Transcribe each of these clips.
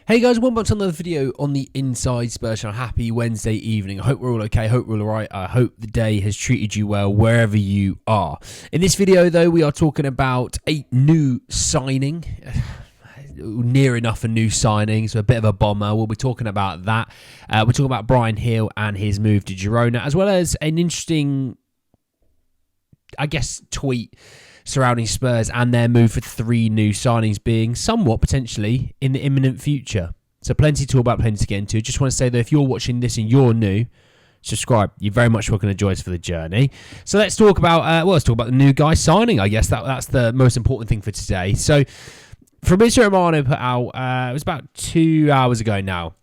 Hey guys, welcome back to another video on the Inside Spurs channel. Happy Wednesday evening. I hope we're all okay. I hope we're all alright. I hope the day has treated you well wherever you are. In this video though, we are talking about a new signing. Near enough a new signing, so a bit of a bomber. We'll be talking about that. We're talking about Bryan Gil and his move to Girona, as well as an interesting, tweet surrounding Spurs and their move for 3 new signings being somewhat potentially in the imminent future. So plenty to talk about, plenty to get into. Just want to say that if you're watching this and you're new, subscribe. You're very much welcome to join us for the journey. So let's talk about the new guy signing. I guess that's the most important thing for today. So Fabrizio Romano put out, it was about 2 hours ago now,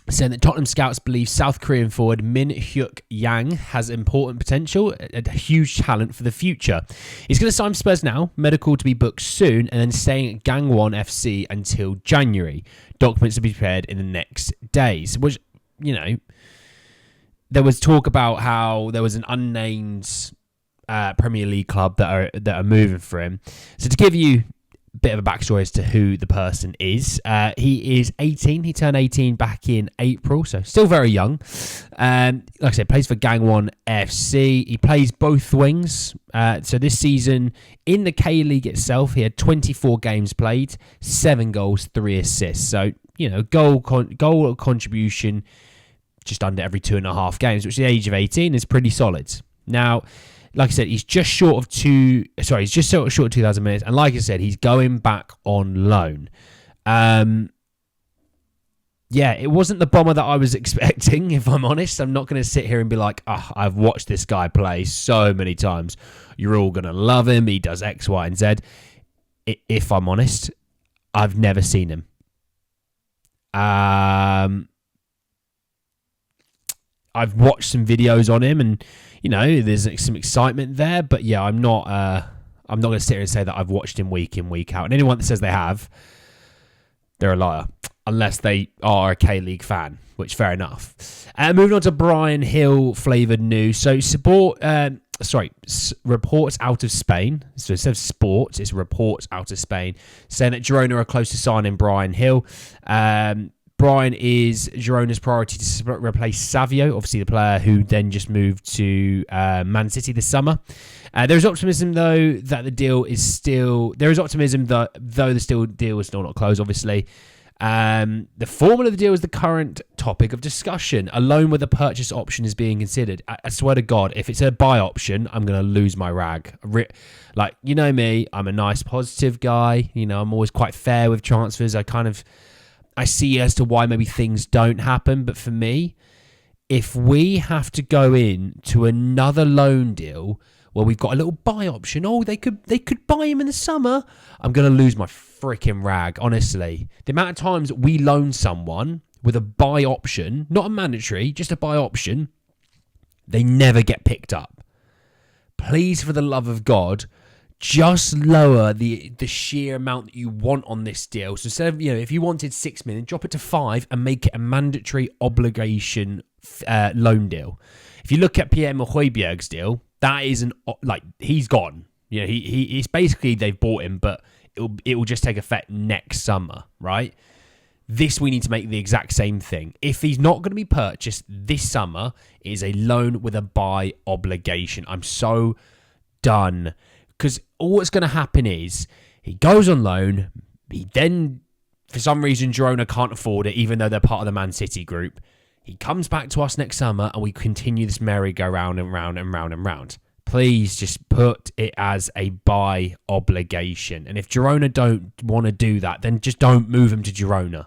saying that Tottenham scouts believe South Korean forward Min-Hyeok Yang has important potential, a huge talent for the future. He's going to sign for Spurs now, medical to be booked soon, and then staying at Gangwon FC until January. Documents to be prepared in the next days. Which, there was talk about how there was an unnamed Premier League club that are moving for him. So to give you bit of a backstory as to who the person is. He is 18. He turned 18 back in April, so still very young. Like I said, plays for Gangwon FC. He plays both wings. So this season in the K-League itself, he had 24 games played, 7 goals, 3 assists. So, goal contribution just under every 2.5 games, which at the age of 18 is pretty solid. Now, like I said, he's just short of 2,000 minutes. And like I said, he's going back on loan. It wasn't the bomber that I was expecting, if I'm honest. I'm not going to sit here and be like, I've watched this guy play so many times. You're all going to love him. He does X, Y, and Z. If I'm honest, I've never seen him. I've watched some videos on him and, there's some excitement there, but yeah, I'm not going to sit here and say that I've watched him week in, week out. And anyone that says they have, they're a liar, unless they are a K-League fan, which fair enough. Moving on to Bryan Gil flavoured news. So reports out of Spain. So instead of sports, it's reports out of Spain saying that Girona are close to signing Bryan Gil. Bryan is Girona's priority to replace Savio, obviously the player who then just moved to Man City this summer. There is optimism, though, that the deal is still... There is optimism that, though the deal is still not closed, obviously. The formula of the deal is the current topic of discussion. A loan with a purchase option is being considered. I swear to God, if it's a buy option, I'm going to lose my rag. You know me, I'm a nice, positive guy. I'm always quite fair with transfers. I see as to why maybe things don't happen. But for me, if we have to go in to another loan deal where we've got a little buy option, they could buy him in the summer, I'm going to lose my freaking rag, honestly. The amount of times we loan someone with a buy option, not a mandatory, just a buy option, they never get picked up. Please, for the love of God, just lower the sheer amount that you want on this deal. So instead of, if you wanted 6 million, drop it to 5 and make it a mandatory obligation loan deal. If you look at Pierre Højbjerg's deal, that is he's gone. He's basically, they've bought him, but it will just take effect next summer, right? This, we need to make the exact same thing. If he's not going to be purchased this summer, it is a loan with a buy obligation. I'm so done. Because all that's going to happen is he goes on loan. He then, for some reason, Girona can't afford it, even though they're part of the Man City group. He comes back to us next summer and we continue this merry-go-round and round and round and round. Please just put it as a buy obligation. And if Girona don't want to do that, then just don't move him to Girona.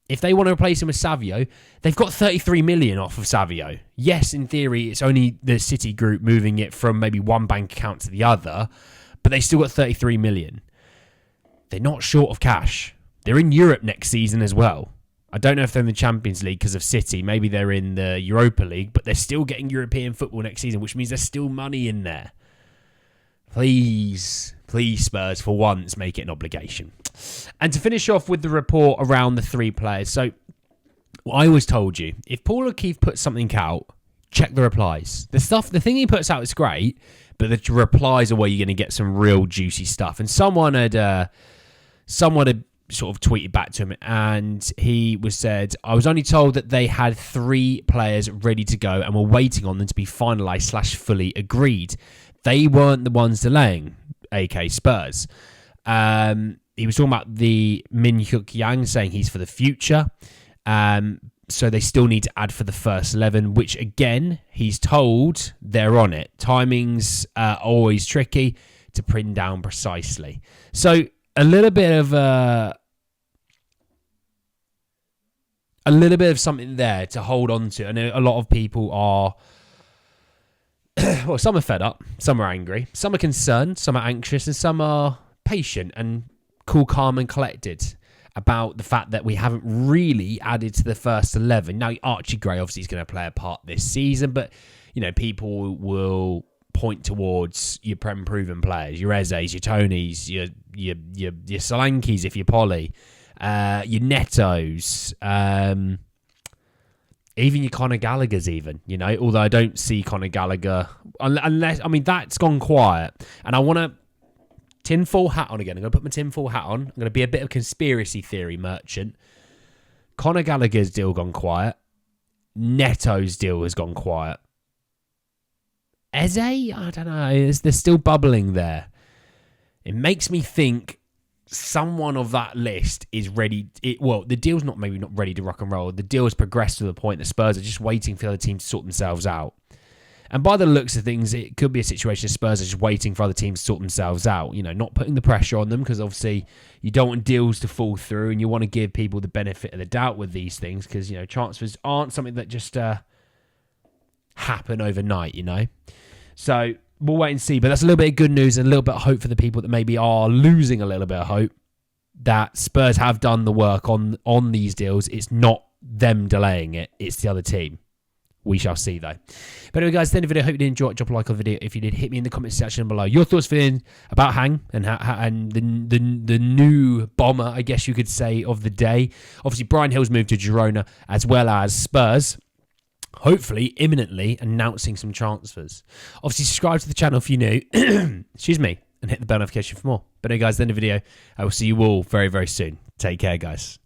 If they want to replace him with Savio, they've got 33 million off of Savio. Yes, in theory, it's only the City group moving it from maybe one bank account to the other, but they still got 33 million. They're not short of cash. They're in Europe next season as well. I don't know if they're in the Champions League because of City. Maybe they're in the Europa League, but they're still getting European football next season, which means there's still money in there. Please, Spurs, for once, make it an obligation. And to finish off with the report around the 3 players. So, I always told you, if Paul O'Keefe puts something out, check the replies. The thing he puts out is great, but the replies are where you're going to get some real juicy stuff. And someone had sort of tweeted back to him, and he said, I was only told that they had 3 players ready to go and were waiting on them to be finalised / fully agreed. They weren't the ones delaying, aka Spurs. He was talking about the Min-Hyeok Yang, saying he's for the future. So they still need to add for the first 11, which again, he's told they're on it. Timings are always tricky to pin down precisely. So a little bit of something there to hold on to. And a lot of people are, well, some are fed up, some are angry, some are concerned, some are anxious, and some are patient and cool, calm, and collected about the fact that we haven't really added to the first 11. Now, Archie Gray obviously is going to play a part this season, but people will point towards your proven players, your Ezes, your Tonys, your Solankis if you're Polly, your Netos, even your Conor Gallagher's even, although I don't see Conor Gallagher unless, that's gone quiet. And I want to tinfoil hat on again. I'm going to put my tinfoil hat on. I'm going to be a bit of conspiracy theory merchant. Conor Gallagher's deal gone quiet. Neto's deal has gone quiet. Eze? I don't know. They're still bubbling there. It makes me think someone of that list is ready. The deal's maybe not ready to rock and roll. The deal has progressed to the point that Spurs are just waiting for the other team to sort themselves out. And by the looks of things, it could be a situation Spurs are just waiting for other teams to sort themselves out. Not putting the pressure on them, because obviously you don't want deals to fall through, and you want to give people the benefit of the doubt with these things, because transfers aren't something that just happen overnight. So we'll wait and see. But that's a little bit of good news and a little bit of hope for the people that maybe are losing a little bit of hope that Spurs have done the work on these deals. It's not them delaying it. It's the other team. We shall see, though. But anyway, guys, at the end of the video, I hope you did enjoy it. Drop a like on the video. If you did, hit me in the comment section below. Your thoughts about Hang and the new bomber, I guess you could say, of the day. Obviously, Bryan Gil's moved to Girona, as well as Spurs, hopefully imminently announcing some transfers. Obviously, subscribe to the channel if you're new. Excuse me. And hit the bell notification for more. But anyway, guys, at the end of the video, I will see you all very, very soon. Take care, guys.